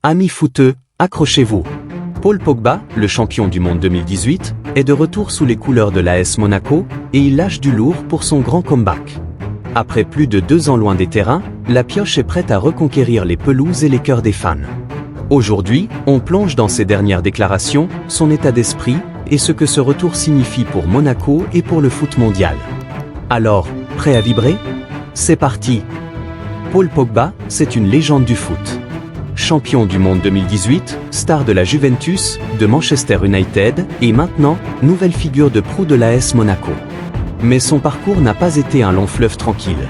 Amis footeux, accrochez-vous. Paul Pogba, le champion du monde 2018, est de retour sous les couleurs de l'AS Monaco, et il lâche du lourd pour son grand comeback. Après plus de 2 ans loin des terrains, la pioche est prête à reconquérir les pelouses et les cœurs des fans. Aujourd'hui, on plonge dans ses dernières déclarations, son état d'esprit, et ce que ce retour signifie pour Monaco et pour le foot mondial. Alors, prêt à vibrer? C'est parti! Paul Pogba, c'est une légende du foot. Champion du monde 2018, star de la Juventus, de Manchester United, et maintenant, nouvelle figure de proue de l'AS Monaco. Mais son parcours n'a pas été un long fleuve tranquille.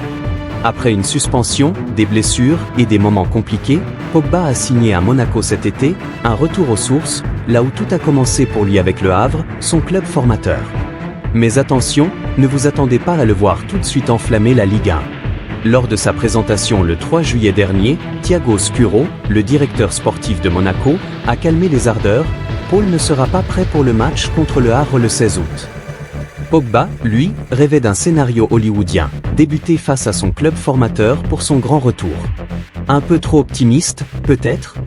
Après une suspension, des blessures et des moments compliqués, Pogba a signé à Monaco cet été, un retour aux sources, là où tout a commencé pour lui avec Le Havre, son club formateur. Mais attention, ne vous attendez pas à le voir tout de suite enflammer la Ligue 1. Lors de sa présentation le 3 juillet dernier, Thiago Scuro, le directeur sportif de Monaco, a calmé les ardeurs. Paul ne sera pas prêt pour le match contre Le Havre le 16 août. Pogba, lui, rêvait d'un scénario hollywoodien, débuter face à son club formateur pour son grand retour. Un peu trop optimiste, peut-être?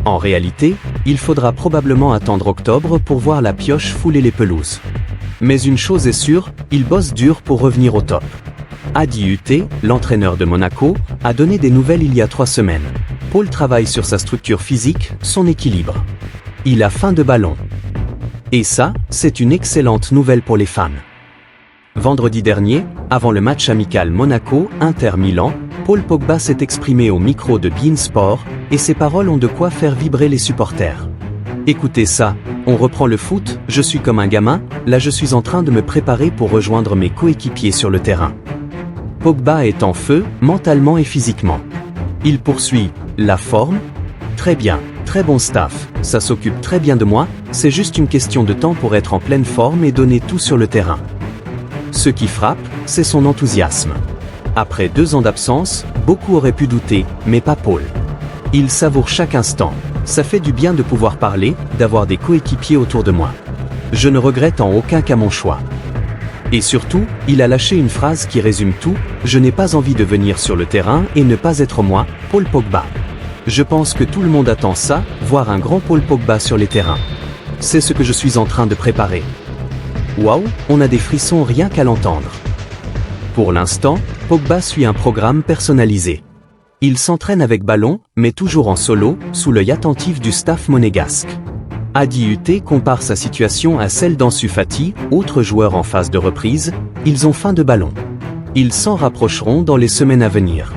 En réalité, il faudra probablement attendre octobre pour voir la pioche fouler les pelouses. Mais une chose est sûre, il bosse dur pour revenir au top. Adi Hütter, l'entraîneur de Monaco, a donné des nouvelles il y a 3 semaines. Paul travaille sur sa structure physique, son équilibre. Il a faim de ballon. Et ça, c'est une excellente nouvelle pour les fans. Vendredi dernier, avant le match amical Monaco-Inter Milan, Paul Pogba s'est exprimé au micro de beIN Sport, et ses paroles ont de quoi faire vibrer les supporters. Écoutez ça, on reprend le foot, je suis comme un gamin, là je suis en train de me préparer pour rejoindre mes coéquipiers sur le terrain. Pogba est en feu, mentalement et physiquement. Il poursuit, la forme? Très bien, très bon staff, ça s'occupe très bien de moi, c'est juste une question de temps pour être en pleine forme et donner tout sur le terrain. Ce qui frappe, c'est son enthousiasme. Après 2 ans d'absence, beaucoup auraient pu douter, mais pas Paul. Il savoure chaque instant. Ça fait du bien de pouvoir parler, d'avoir des coéquipiers autour de moi. Je ne regrette en aucun cas mon choix. Et surtout, il a lâché une phrase qui résume tout, je n'ai pas envie de venir sur le terrain et ne pas être moi, Paul Pogba. Je pense que tout le monde attend ça, voir un grand Paul Pogba sur les terrains. C'est ce que je suis en train de préparer. Waouh, on a des frissons rien qu'à l'entendre. Pour l'instant, Pogba suit un programme personnalisé. Il s'entraîne avec ballon, mais toujours en solo, sous l'œil attentif du staff monégasque. Adi Hütter compare sa situation à celle d'Ansu Fati, autre joueur en phase de reprise, ils ont faim de ballon. Ils s'en rapprocheront dans les semaines à venir.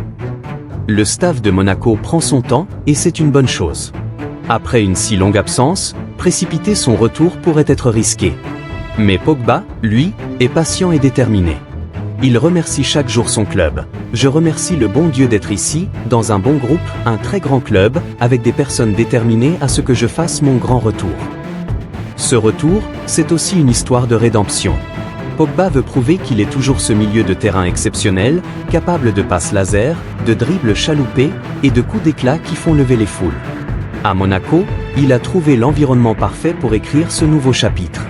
Le staff de Monaco prend son temps, et c'est une bonne chose. Après une si longue absence, précipiter son retour pourrait être risqué. Mais Pogba, lui, est patient et déterminé. Il remercie chaque jour son club. Je remercie le bon Dieu d'être ici, dans un bon groupe, un très grand club, avec des personnes déterminées à ce que je fasse mon grand retour. Ce retour, c'est aussi une histoire de rédemption. Pogba veut prouver qu'il est toujours ce milieu de terrain exceptionnel, capable de passes laser, de dribbles chaloupés et de coups d'éclat qui font lever les foules. À Monaco, il a trouvé l'environnement parfait pour écrire ce nouveau chapitre.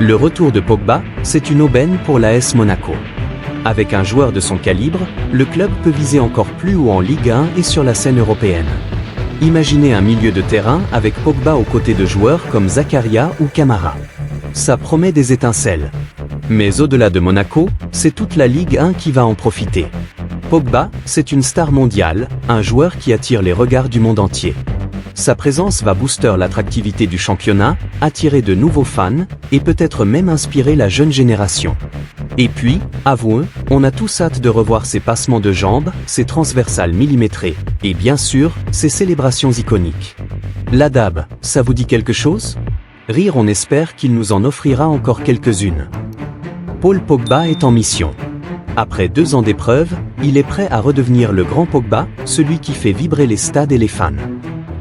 Le retour de Pogba, c'est une aubaine pour l'AS Monaco. Avec un joueur de son calibre, le club peut viser encore plus haut en Ligue 1 et sur la scène européenne. Imaginez un milieu de terrain avec Pogba aux côtés de joueurs comme Zakaria ou Camara. Ça promet des étincelles. Mais au-delà de Monaco, c'est toute la Ligue 1 qui va en profiter. Pogba, c'est une star mondiale, un joueur qui attire les regards du monde entier. Sa présence va booster l'attractivité du championnat, attirer de nouveaux fans, et peut-être même inspirer la jeune génération. Et puis, avouons, on a tous hâte de revoir ses passements de jambes, ses transversales millimétrées, et bien sûr, ses célébrations iconiques. L'adab, ça vous dit quelque chose? Rire, on espère qu'il nous en offrira encore quelques-unes. Paul Pogba est en mission. Après 2 ans d'épreuve, il est prêt à redevenir le grand Pogba, celui qui fait vibrer les stades et les fans.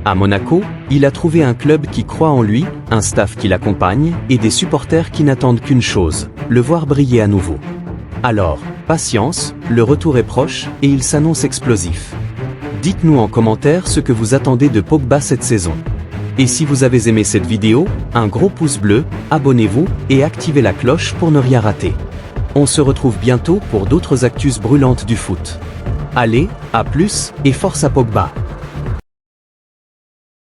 À Monaco, il a trouvé un club qui croit en lui, un staff qui l'accompagne, et des supporters qui n'attendent qu'une chose, le voir briller à nouveau. Alors, patience, le retour est proche, et il s'annonce explosif. Dites-nous en commentaire ce que vous attendez de Pogba cette saison. Et si vous avez aimé cette vidéo, un gros pouce bleu, abonnez-vous, et activez la cloche pour ne rien rater. On se retrouve bientôt pour d'autres actus brûlantes du foot. Allez, à plus, et force à Pogba!